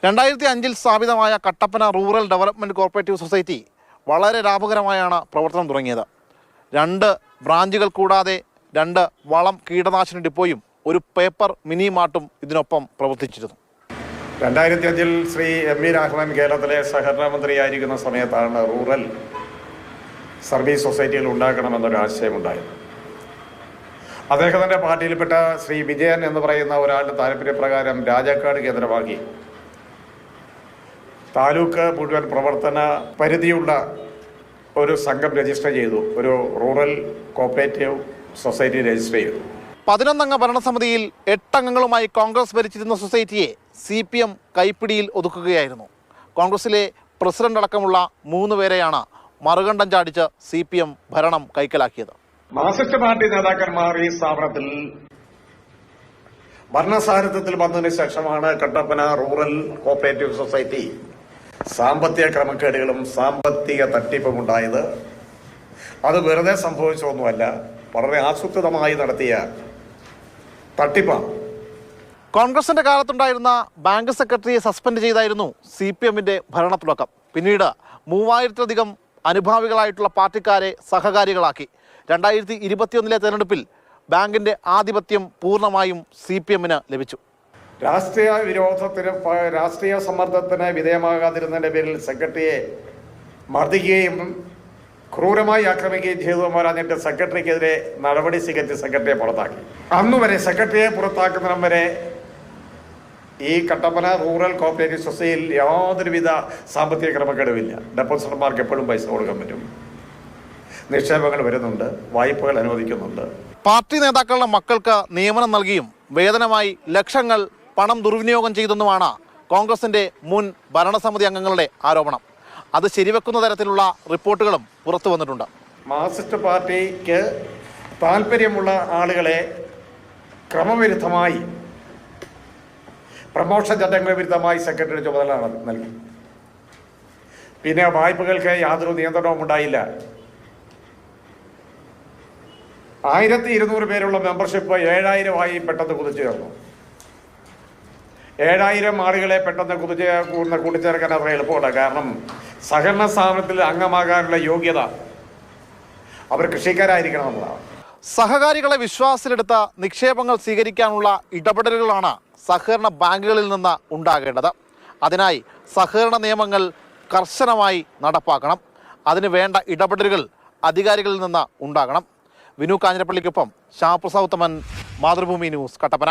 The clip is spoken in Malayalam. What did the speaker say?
2005 സ്ഥാപിതമായ Kattappana rural development corporative society വളരെ ലാഭകരമായാണ് പ്രവർത്തനം തുടങ്ങിയത്. 2 ബ്രാഞ്ചുകൾ കൂടാതെ 2 വളം കീടനാശിനി ഡിപ്പോയും ഒരു പേപ്പർ മിനി മാർട്ടും ഇതിനൊപ്പം പ്രവർത്തിച്ചിരുന്നു. 2005 ശ്രീ എം വി രാഘവൻ കേരളത്തിലെ സഹകരണ മന്ത്രിയായിരിക്കുന്ന സമയത്താണ് റൂറൽ സർവീസ് സൊസൈറ്റികൾ ഉണ്ടാക്കണമെന്നൊരു ആശയമുണ്ടായത്. അദ്ദേഹത്തിൻ്റെ പാർട്ടിയിൽപ്പെട്ട ശ്രീ വിജയൻ എന്ന് പറയുന്ന ഒരാളുടെ താല്പര്യപ്രകാരം രാജാക്കാട് കേന്ദ്രമാക്കി താലൂക്ക് മുഴുവൻ പ്രവർത്തന പരിധിയുള്ള ഒരു സംഘം രജിസ്റ്റർ ചെയ്തു. ഒരു റൂറൽ കോപ്പറേറ്റീവ് സൊസൈറ്റി രജിസ്റ്റർ ചെയ്തു. 11 അംഗ ഭരണസമിതിയിൽ 8 അംഗങ്ങളുമായി കോൺഗ്രസ് ഭരിച്ചിരുന്ന സൊസൈറ്റിയെ CPM കൈപ്പിടിയിൽ ഒതുക്കുകയായിരുന്നു. കോൺഗ്രസിലെ പ്രസിഡന്റ് അടക്കമുള്ള 3 പേരെയാണ് മറുകണ്ഠം ചാടിച്ച് CPM ഭരണം കൈക്കലാക്കിയത്. മാർക്സിസ്റ്റ് പാർട്ടി നേതാക്കന്മാർ ഈ സ്ഥാപനത്തിൽ ഭരണസാരഥ്യത്തിൽ വന്നതിന് ശേഷമാണ് കട്ടപ്പന റൂറൽ കോപ്പറേറ്റീവ് സൊസൈറ്റി സാമ്പത്തിക ക്രമക്കേടുകളും സാമ്പത്തിക തട്ടിപ്പും ഉണ്ടായത്. അത് വെറുതെ സംഭവിച്ചൊന്നുമല്ല, വളരെ ആസൂത്രിതമായി നടത്തിയ തട്ടിപ്പാണ്. കോൺഗ്രസിന്റെ കാലത്തുണ്ടായിരുന്ന ബാങ്ക് സെക്രട്ടറിയെ സസ്പെൻഡ് ചെയ്തായിരുന്നു CPMന്റെ ഭരണത്തുടക്കം. പിന്നീട് 3000-ലധികം അനുഭാവികളായിട്ടുള്ള പാർട്ടിക്കാരെ സഹകാരികളാക്കി. 2021 തെരഞ്ഞെടുപ്പിൽ ബാങ്കിന്റെ ആധിപത്യം പൂർണ്ണമായും CPMന് ലഭിച്ചു. രാഷ്ട്രീയ വിരോധത്തിന്, രാഷ്ട്രീയ സമ്മർദ്ദത്തിന് വിധേയമാകാതിരുന്നതിന്റെ പേരിൽ സെക്രട്ടറിയെ മർദ്ദിക്കുകയും ക്രൂരമായി ആക്രമിക്കുകയും ചെയ്തു. പറഞ്ഞിട്ട് സെക്രട്ടറിക്കെതിരെ നടപടി സ്വീകരിച്ച് സെക്രട്ടറിയെ പുറത്താക്കി. അന്നുവരെ സെക്രട്ടറിയെ പുറത്താക്കുന്നതിനും വരെ ഈ കട്ടപ്പന റൂറൽ കോപ്പറേറ്റീവ് സൊസൈറ്റിയിൽ യാതൊരുവിധ സാമ്പത്തിക ക്രമക്കേടുമില്ല. ഡെപ്പോസിറ്റർമാർക്ക് എപ്പോഴും പൈസ കൊടുക്കാൻ പറ്റും, നിക്ഷേപങ്ങൾ വരുന്നുണ്ട്, വായ്പകൾ അനുവദിക്കുന്നുണ്ട്. പാർട്ടി നേതാക്കളുടെ മക്കൾക്ക് നിയമനം നൽകിയും വേതനമായി ലക്ഷങ്ങൾ പണം ദുർവിനിയോഗം ചെയ്തെന്നുമാണ് കോൺഗ്രസിന്റെ മുൻ ഭരണസമിതി അംഗങ്ങളുടെ ആരോപണം. അത് ശരിവെക്കുന്ന തരത്തിലുള്ള റിപ്പോർട്ടുകളും പുറത്തു വന്നിട്ടുണ്ട്. മാർക്സിസ്റ്റ് പാർട്ടിക്ക് താല്പര്യമുള്ള ആളുകളെ ക്രമവിരുദ്ധമായി, പ്രമോഷൻ ചട്ടങ്ങൾ വിരുദ്ധമായി സെക്രട്ടറി ചുമതല നൽകി. പിന്നെ വായ്പകൾക്ക് യാതൊരു നിയന്ത്രണവും ഉണ്ടായില്ല. 1200 പേരുള്ള മെമ്പർഷിപ്പ് 7000 പെട്ടെന്ന് കുതിച്ചുയർന്നു. 7000 ആളുകളെ പെട്ടെന്ന് കൂട്ടിച്ചേർക്കാൻ അത്ര എളുപ്പമുണ്ട്. കാരണം സഹകരണ സ്ഥാപനത്തിൽ അംഗമാകാനുള്ള യോഗ്യത അവർ കൃഷിക്കാരായിരിക്കണം എന്നതാണ്. സഹകാരികളെ വിശ്വാസത്തിലെടുത്ത നിക്ഷേപങ്ങൾ സ്വീകരിക്കാനുള്ള ഇടപെടലുകളാണ് സഹകരണ ബാങ്കുകളിൽ നിന്ന് ഉണ്ടാകേണ്ടത്. അതിനായി സഹകരണ നിയമങ്ങൾ കർശനമായി നടപ്പാക്കണം. അതിന് വേണ്ട ഇടപെടലുകൾ അധികാരികളിൽ നിന്ന് ഉണ്ടാകണം. വിനു കാഞ്ഞിരപ്പള്ളിക്കൊപ്പം ശ്യാമപ്രസാദ് ഉത്തമൻ, മാതൃഭൂമി ന്യൂസ്, കട്ടപ്പന.